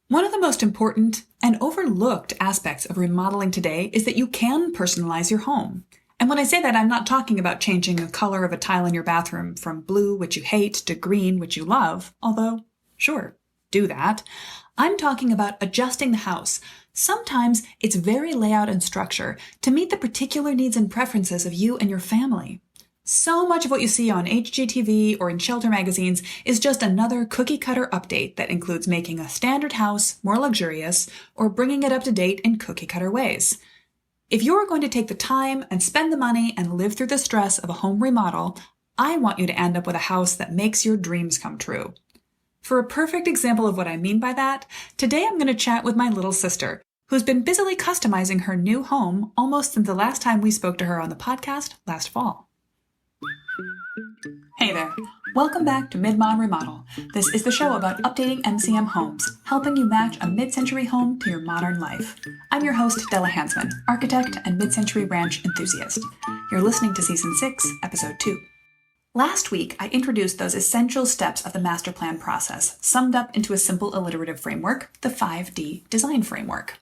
One of the most important and overlooked aspects of remodeling today is that you can personalize your home. And when I say that, I'm not talking about changing the color of a tile in your bathroom from blue, which you hate, to green, which you love, although, sure, do that. I'm talking about adjusting the house, sometimes its very layout and structure, to meet the particular needs and preferences of you and your family. So much of what you see on HGTV or in shelter magazines is just another cookie-cutter update that includes making a standard house more luxurious or bringing it up to date in cookie-cutter ways. If you're going to take the time and spend the money and live through the stress of a home remodel, I want you to end up with a house that makes your dreams come true. For a perfect example of what I mean by that, today I'm going to chat with my little sister, who's been busily customizing her new home almost since the last time we spoke to her on the podcast last fall. Hey there. Welcome back to Mid-Mod Remodel. This is the show about updating MCM homes, helping you match a mid-century home to your modern life. I'm your host, Della Hansman, architect and mid-century ranch enthusiast. You're listening to Season 6, Episode 2. Last week, I introduced those essential steps of the master plan process, summed up into a simple alliterative framework, the 5D design framework.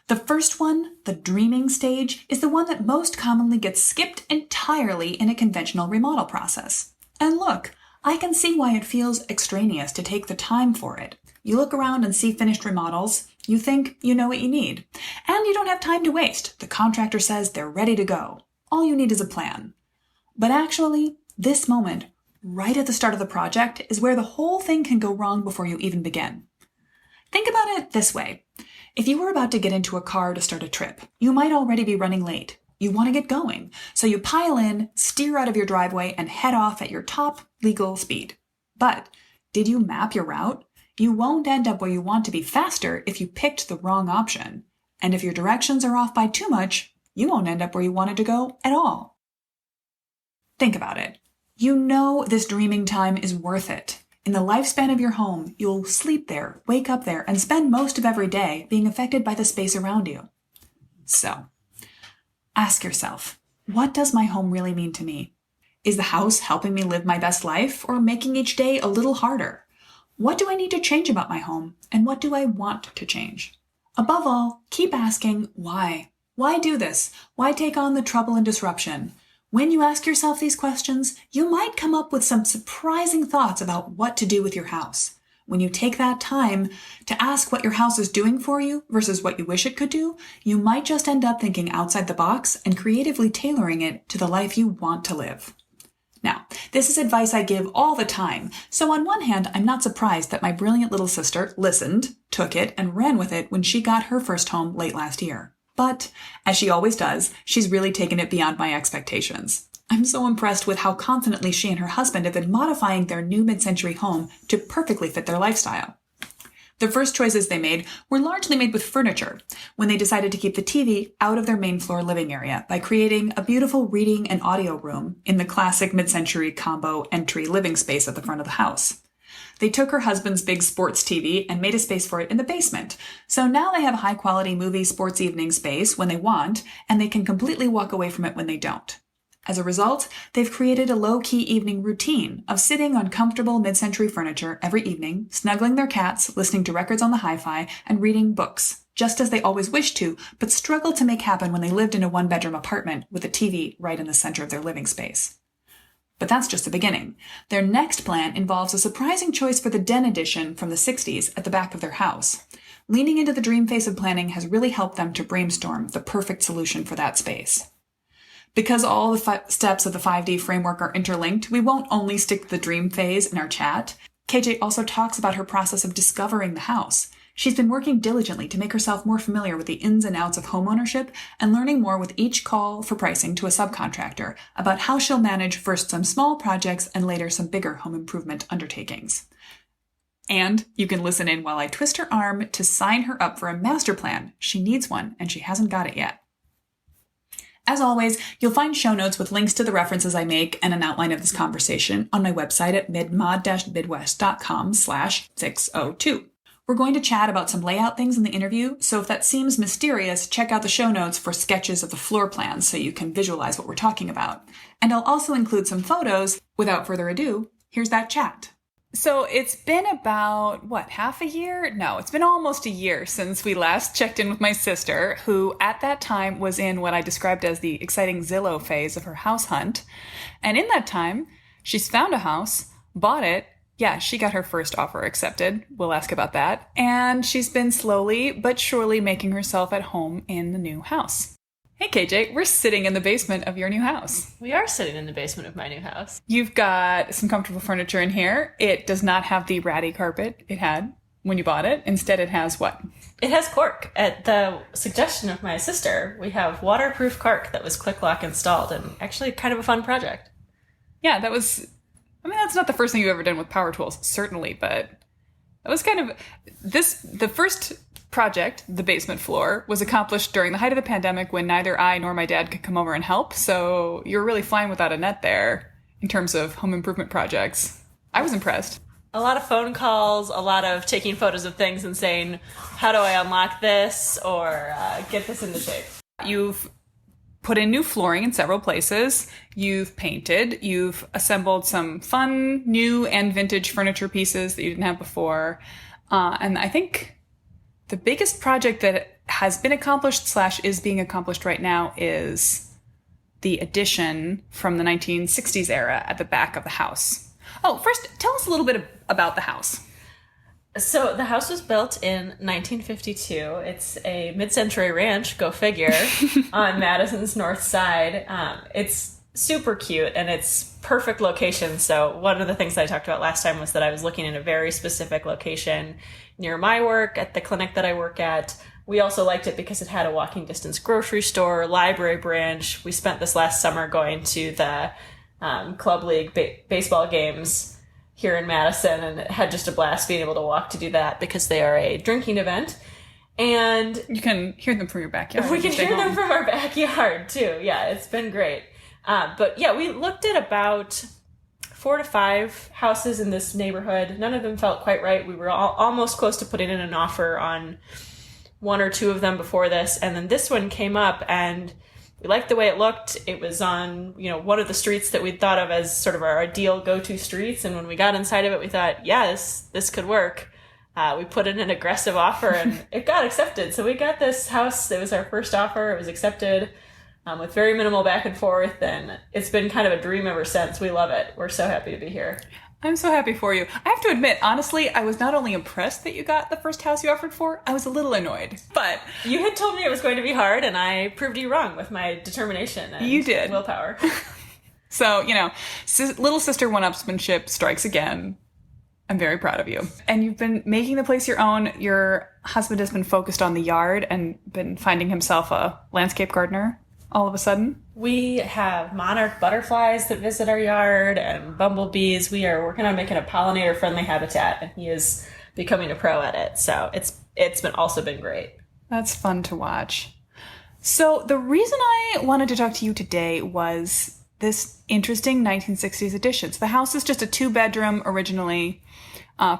The first one, the dreaming stage, is the one that most commonly gets skipped entirely in a conventional remodel process. And look, I can see why it feels extraneous to take the time for it. You look around and see finished remodels, you think you know what you need. And you don't have time to waste. The contractor says they're ready to go. All you need is a plan. But actually, this moment, right at the start of the project, is where the whole thing can go wrong before you even begin. Think about it this way. If you were about to get into a car to start a trip, you might already be running late. You want to get going, so you pile in, steer out of your driveway, and head off at your top legal speed. But did you map your route? You won't end up where you want to be faster if you picked the wrong option. And if your directions are off by too much, you won't end up where you wanted to go at all. Think about it. You know this dreaming time is worth it. In the lifespan of your home, you'll sleep there, wake up there, and spend most of every day being affected by the space around you. So, ask yourself, what does my home really mean to me? Is the house helping me live my best life or making each day a little harder? What do I need to change about my home, and what do I want to change? Above all, keep asking why. Why do this? Why take on the trouble and disruption? When you ask yourself these questions, you might come up with some surprising thoughts about what to do with your house. When you take that time to ask what your house is doing for you versus what you wish it could do, you might just end up thinking outside the box and creatively tailoring it to the life you want to live. Now, this is advice I give all the time, so on one hand, I'm not surprised that my brilliant little sister listened, took it, and ran with it when she got her first home late last year. But, as she always does, she's really taken it beyond my expectations. I'm so impressed with how confidently she and her husband have been modifying their new mid-century home to perfectly fit their lifestyle. The first choices they made were largely made with furniture, when they decided to keep the TV out of their main floor living area by creating a beautiful reading and audio room in the classic mid-century combo entry living space at the front of the house. They took her husband's big sports TV and made a space for it in the basement. So now they have a high-quality movie sports evening space when they want, and they can completely walk away from it when they don't. As a result, they've created a low-key evening routine of sitting on comfortable mid-century furniture every evening, snuggling their cats, listening to records on the hi-fi, and reading books, just as they always wished to, but struggled to make happen when they lived in a one-bedroom apartment with a TV right in the center of their living space. But that's just the beginning. Their next plan involves a surprising choice for the den edition from the 60s at the back of their house. Leaning into the dream phase of planning has really helped them to brainstorm the perfect solution for that space. Because all the steps of the 5D framework are interlinked, we won't only stick to the dream phase in our chat. KJ also talks about her process of discovering the house. She's been working diligently to make herself more familiar with the ins and outs of homeownership and learning more with each call for pricing to a subcontractor about how she'll manage first some small projects and later some bigger home improvement undertakings. And you can listen in while I twist her arm to sign her up for a master plan. She needs one, and she hasn't got it yet. As always, you'll find show notes with links to the references I make and an outline of this conversation on my website at midmod-midwest.com/602. We're going to chat about some layout things in the interview, so if that seems mysterious, check out the show notes for sketches of the floor plans so you can visualize what we're talking about. And I'll also include some photos. Without further ado, here's that chat. So it's been about, half a year? No, it's been almost a year since we last checked in with my sister, who at that time was in what I described as the exciting Zillow phase of her house hunt. And in that time, she's found a house, bought it. Yeah, she got her first offer accepted. We'll ask about that. And she's been slowly but surely making herself at home in the new house. Hey KJ, we're sitting in the basement of your new house. We are sitting in the basement of my new house. You've got some comfortable furniture in here. It does not have the ratty carpet it had when you bought it. Instead, it has what? It has cork. At the suggestion of my sister, we have waterproof cork that was quick lock installed, and actually kind of a fun project. Yeah, that's not the first thing you've ever done with power tools, certainly, but that was kind of the first project, the basement floor, was accomplished during the height of the pandemic when neither I nor my dad could come over and help. So you're really flying without a net there in terms of home improvement projects. I was impressed. A lot of phone calls, a lot of taking photos of things and saying, how do I unlock this or get this into shape? You've put in new flooring in several places. You've painted. You've assembled some fun, new and vintage furniture pieces that you didn't have before. And I think the biggest project that has been accomplished / is being accomplished right now is the addition from the 1960s era at the back of the house. Oh, first, tell us a little bit about the house. So the house was built in 1952. It's a mid-century ranch, go figure, on Madison's north side. It's super cute and it's perfect location. So one of the things that I talked about last time was that I was looking in a very specific location near my work at the clinic that I work at. We also liked it because it had a walking distance grocery store, library branch. We spent this last summer going to the Club League baseball games here in Madison and had just a blast being able to walk to do that because they are a drinking event. And you can hear them from your backyard. We can hear them from our backyard too. Yeah, it's been great. But yeah, we looked at about 4 to 5 houses in this neighborhood. None of them felt quite right. We were almost close to putting in an offer on 1 or 2 of them before this. And then this one came up and we liked the way it looked. It was on, one of the streets that we'd thought of as sort of our ideal go-to streets. And when we got inside of it, we thought, yeah, this could work. We put in an aggressive offer and it got accepted. So we got this house. It was our first offer. It was accepted. With very minimal back and forth, and it's been kind of a dream ever since. We love it. We're so happy to be here. I'm so happy for you. I have to admit, honestly, I was not only impressed that you got the first house you offered for, I was a little annoyed. But you had told me it was going to be hard, and I proved you wrong with my determination and you did. Willpower. So, little sister one-upsmanship strikes again. I'm very proud of you. And you've been making the place your own. Your husband has been focused on the yard and been finding himself a landscape gardener. All of a sudden? We have monarch butterflies that visit our yard and bumblebees. We are working on making a pollinator-friendly habitat, and he is becoming a pro at it. So it's been great. That's fun to watch. So the reason I wanted to talk to you today was this interesting 1960s addition. So the house is just a 2-bedroom originally.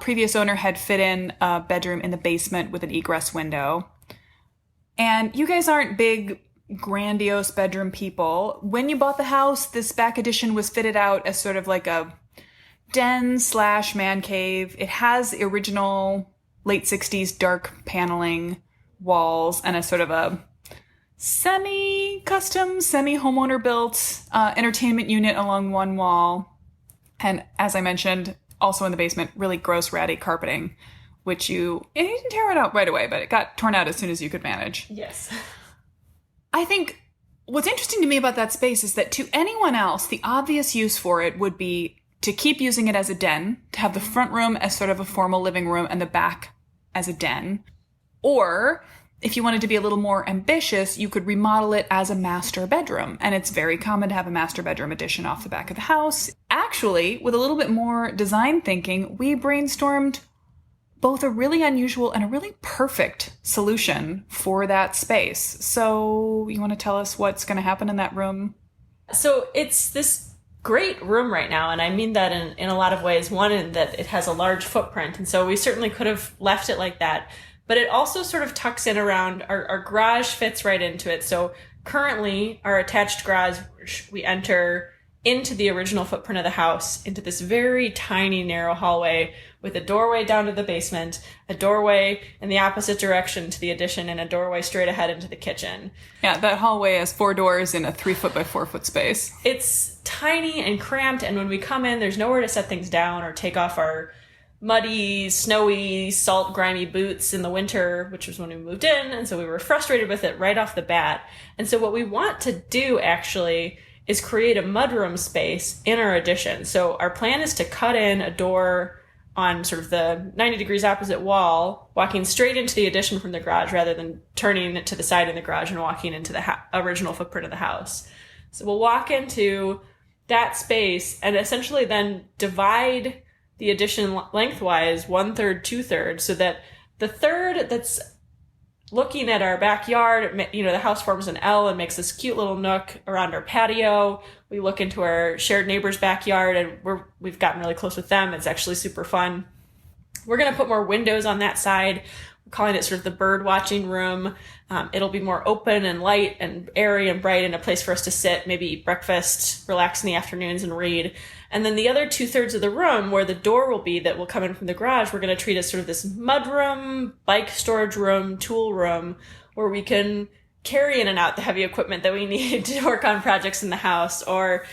Previous owner had fit in a bedroom in the basement with an egress window. And you guys aren't big, grandiose bedroom people. When you bought the house, this back addition was fitted out as sort of like a den / man cave. It has the original late 60s dark paneling walls and a sort of a semi-custom, semi-homeowner built entertainment unit along one wall. And as I mentioned, also in the basement, really gross ratty carpeting, which you didn't tear it out right away, but it got torn out as soon as you could manage. Yes. I think what's interesting to me about that space is that to anyone else, the obvious use for it would be to keep using it as a den, to have the front room as sort of a formal living room and the back as a den. Or if you wanted to be a little more ambitious, you could remodel it as a master bedroom. And it's very common to have a master bedroom addition off the back of the house. Actually, with a little bit more design thinking, we brainstormed both a really unusual and a really perfect solution for that space. So you want to tell us what's going to happen in that room? So it's this great room right now, and I mean that in a lot of ways. One, in that it has a large footprint, and so we certainly could have left it like that. But it also sort of tucks in around, our garage fits right into it. So currently, our attached garage, we enter into the original footprint of the house, into this very tiny, narrow hallway with a doorway down to the basement, a doorway in the opposite direction to the addition, and a doorway straight ahead into the kitchen. Yeah, that hallway has 4 doors in a 3-foot by 4-foot space. It's tiny and cramped, and when we come in, there's nowhere to set things down or take off our muddy, snowy, salt, grimy boots in the winter, which was when we moved in, and so we were frustrated with it right off the bat. And so what we want to do, actually, is create a mudroom space in our addition. So our plan is to cut in a door on sort of the 90 degrees opposite wall, walking straight into the addition from the garage rather than turning it to the side in the garage and walking into the original footprint of the house. So we'll walk into that space and essentially then divide the addition lengthwise 1/3, 2/3, so that the third that's looking at our backyard, you know, the house forms an L and makes this cute little nook around our patio. We look into our shared neighbor's backyard, and we've gotten really close with them. It's actually super fun. We're going to put more windows on that side. We're calling it sort of the bird watching room. It'll be more open and light and airy and bright, and a place for us to sit, maybe eat breakfast, relax in the afternoons, and read. And then the other 2/3 of the room, where the door will be that will come in from the garage, we're going to treat as sort of this mud room, bike storage room, tool room, where we can carry in and out the heavy equipment that we need to work on projects in the house. Or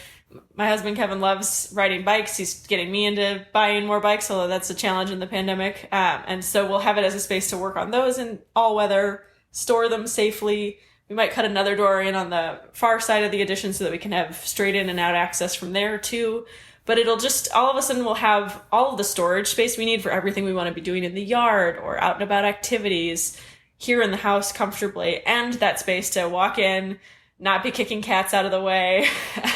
my husband Kevin loves riding bikes. He's getting me into buying more bikes, although that's a challenge in the pandemic. And so we'll have it as a space to work on those in all weather, store them safely. We might cut another door in on the far side of the addition so that we can have straight in and out access from there too. But it'll just, all of a sudden, we'll have all of the storage space we need for everything we want to be doing in the yard or out and about activities here in the house comfortably, and that space to walk in, not be kicking cats out of the way,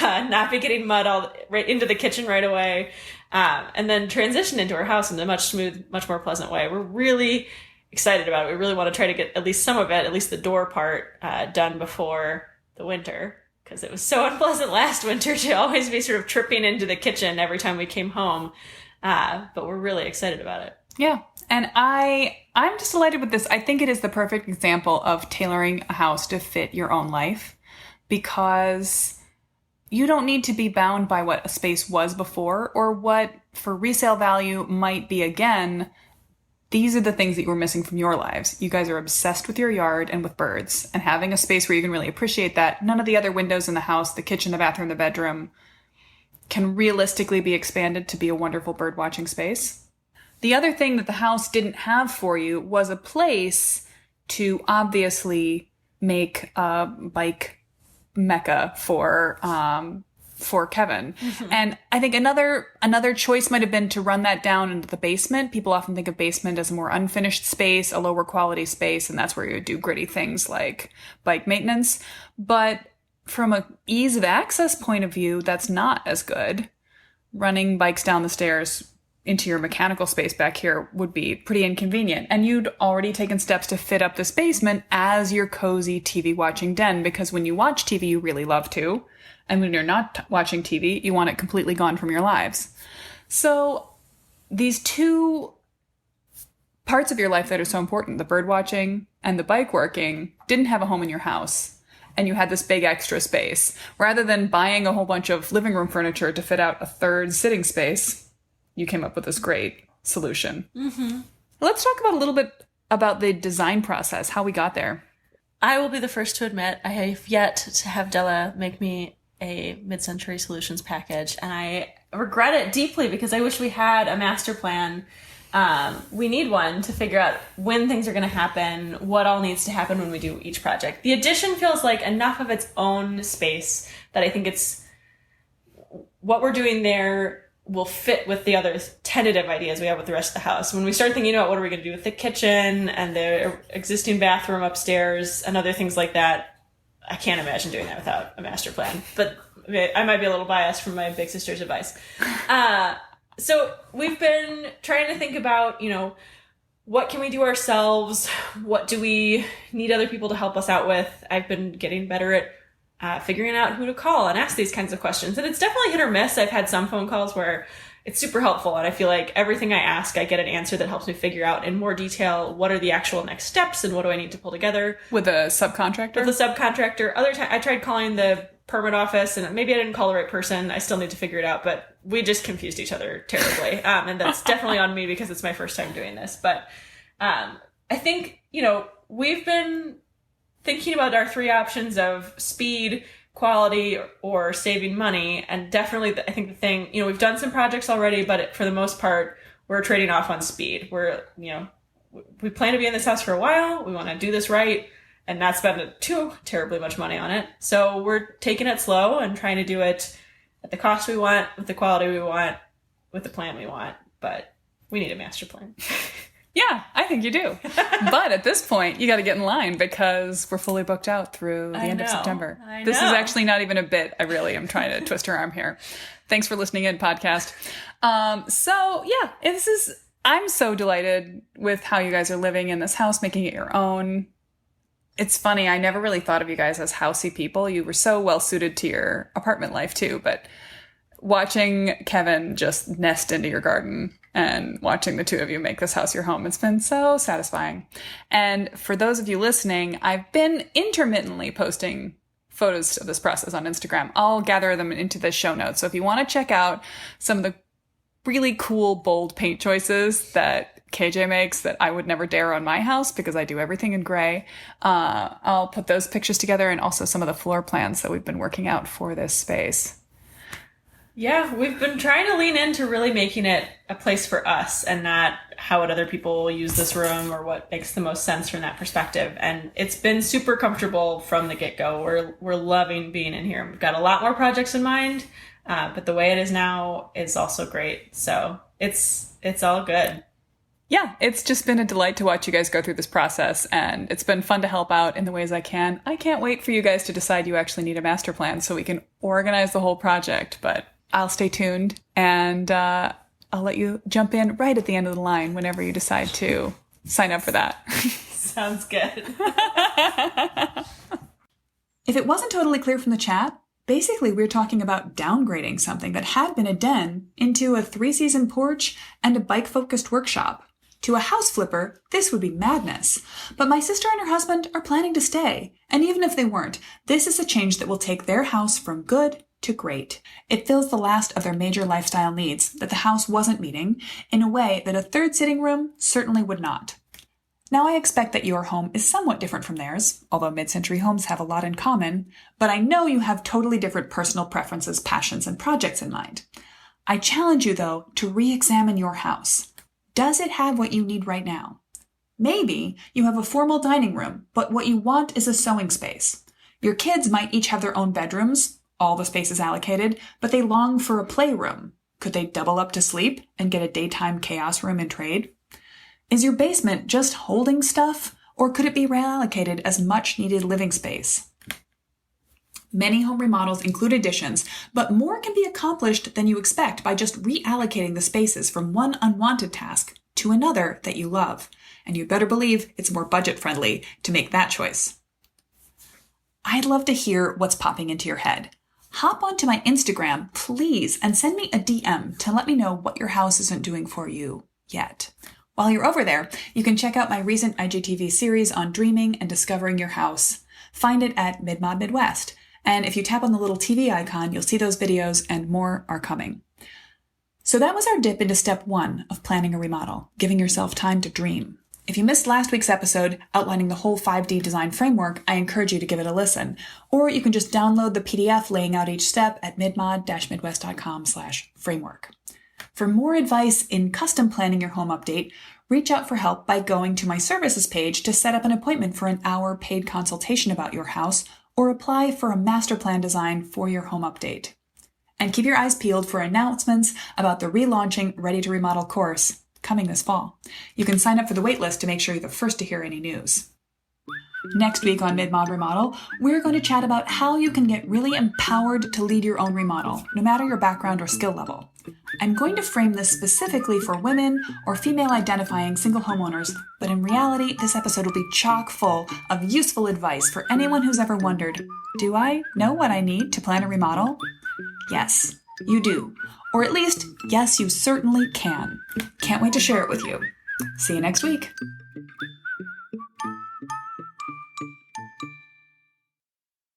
not be getting mud all right into the kitchen right away, and then transition into our house in a much more pleasant way. We're really excited about it. We really want to try to get at least some of it, at least the door part, done before the winter. Because it was so unpleasant last winter to always be sort of tripping into the kitchen every time we came home. But we're really excited about it. Yeah. And I'm just delighted with this. I think it is the perfect example of tailoring a house to fit your own life, because you don't need to be bound by what a space was before or what for resale value might be again. These are the things that you were missing from your lives. You guys are obsessed with your yard and with birds, and having a space where you can really appreciate that. None of the other windows in the house, the kitchen, the bathroom, the bedroom, can realistically be expanded to be a wonderful bird watching space. The other thing that the house didn't have for you was a place to obviously make a bike mecca for Kevin. Mm-hmm. And I think another choice might have been to run that down into the basement. People often think of basement as a more unfinished space, a lower quality space, and that's where you would do gritty things like bike maintenance. But from an ease of access point of view, that's not as good. Running bikes down the stairs into your mechanical space back here would be pretty inconvenient. And you'd already taken steps to fit up this basement as your cozy TV watching den, because when you watch TV, you really love to. And when you're not watching TV, you want it completely gone from your lives. So these two parts of your life that are so important, the bird watching and the bike working, didn't have a home in your house. And you had this big extra space. Rather than buying a whole bunch of living room furniture to fit out a third sitting space, you came up with this great solution. Mm-hmm. Let's talk about a little bit about the design process, how we got there. I will be the first to admit I have yet to have Della make me a mid-century solutions package, and I regret it deeply because I wish we had a master plan. We need one to figure out when things are going to happen, what all needs to happen when we do each project. The addition feels like enough of its own space that I think it's what we're doing there will fit with the other tentative ideas we have with the rest of the house. When we start thinking about what are we going to do with the kitchen and the existing bathroom upstairs and other things like that, I can't imagine doing that without a master plan. But I might be a little biased from my big sister's advice. So we've been trying to think about, what can we do ourselves? What do we need other people to help us out with? I've been getting better at figuring out who to call and ask these kinds of questions. And it's definitely hit or miss. I've had some phone calls where it's super helpful, and I feel like everything I ask, I get an answer that helps me figure out in more detail what are the actual next steps and what do I need to pull together. With a subcontractor? With a subcontractor. Other time, I tried calling the permit office, and maybe I didn't call the right person. I still need to figure it out, but we just confused each other terribly. And that's definitely on me because it's my first time doing this. But I think, we've been thinking about our three options of speed, quality, or saving money. And definitely, I think the thing, we've done some projects already, but for the most part, we're trading off on speed. We plan to be in this house for a while. We want to do this right and not spend too terribly much money on it. So we're taking it slow and trying to do it at the cost we want, with the quality we want, with the plan we want. But we need a master plan. Yeah, I think you do. But at this point, you got to get in line because we're fully booked out through the end of September. This is actually not even a bit. I really am trying to twist her arm here. Thanks for listening in, podcast. I'm so delighted with how you guys are living in this house, making it your own. It's funny. I never really thought of you guys as housey people. You were so well suited to your apartment life too. But watching Kevin just nest into your garden and watching the two of you make this house your home, it's been so satisfying. And for those of you listening, I've been intermittently posting photos of this process on Instagram. I'll gather them into the show notes. So if you want to check out some of the really cool, bold paint choices that KJ makes that I would never dare on my house because I do everything in gray, I'll put those pictures together, and also some of the floor plans that we've been working out for this space. Yeah, we've been trying to lean into really making it a place for us and not how would other people use this room or what makes the most sense from that perspective. And it's been super comfortable from the get-go. We're loving being in here. We've got a lot more projects in mind, but the way it is now is also great. So it's all good. Yeah, it's just been a delight to watch you guys go through this process, and it's been fun to help out in the ways I can. I can't wait for you guys to decide you actually need a master plan so we can organize the whole project, but I'll stay tuned, and I'll let you jump in right at the end of the line whenever you decide to sign up for that. Sounds good. If it wasn't totally clear from the chat, basically we're talking about downgrading something that had been a den into a 3-season porch and a bike-focused workshop. To a house flipper, this would be madness. But my sister and her husband are planning to stay, and even if they weren't, this is a change that will take their house from good to great. It fills the last of their major lifestyle needs that the house wasn't meeting in a way that a third sitting room certainly would not. Now, I expect that your home is somewhat different from theirs, although mid-century homes have a lot in common, but I know you have totally different personal preferences, passions, and projects in mind. I challenge you, though, to re-examine your house. Does it have what you need right now? Maybe you have a formal dining room, but what you want is a sewing space. Your kids might each have their own bedrooms, all the space is allocated, but they long for a playroom. Could they double up to sleep and get a daytime chaos room in trade? Is your basement just holding stuff, or could it be reallocated as much needed living space? Many home remodels include additions, but more can be accomplished than you expect by just reallocating the spaces from one unwanted task to another that you love. And you better believe it's more budget friendly to make that choice. I'd love to hear what's popping into your head. Hop onto my Instagram, please, and send me a DM to let me know what your house isn't doing for you yet. While you're over there, you can check out my recent HGTV series on dreaming and discovering your house. Find it at Midmod Midwest. And if you tap on the little TV icon, you'll see those videos, and more are coming. So that was our dip into step 1 of planning a remodel, giving yourself time to dream. If you missed last week's episode outlining the whole 5D design framework, I encourage you to give it a listen. Or you can just download the PDF laying out each step at midmod-midwest.com/framework. For more advice in custom planning your home update, reach out for help by going to my services page to set up an appointment for an hour paid consultation about your house, or apply for a master plan design for your home update. And keep your eyes peeled for announcements about the relaunching Ready to Remodel course coming this fall. You can sign up for the waitlist to make sure you're the first to hear any news. Next week on Mid-Mod Remodel, we're going to chat about how you can get really empowered to lead your own remodel, no matter your background or skill level. I'm going to frame this specifically for women or female-identifying single homeowners, but in reality, this episode will be chock full of useful advice for anyone who's ever wondered, do I know what I need to plan a remodel? Yes, you do. Or at least, yes, you certainly can. Can't wait to share it with you. See you next week.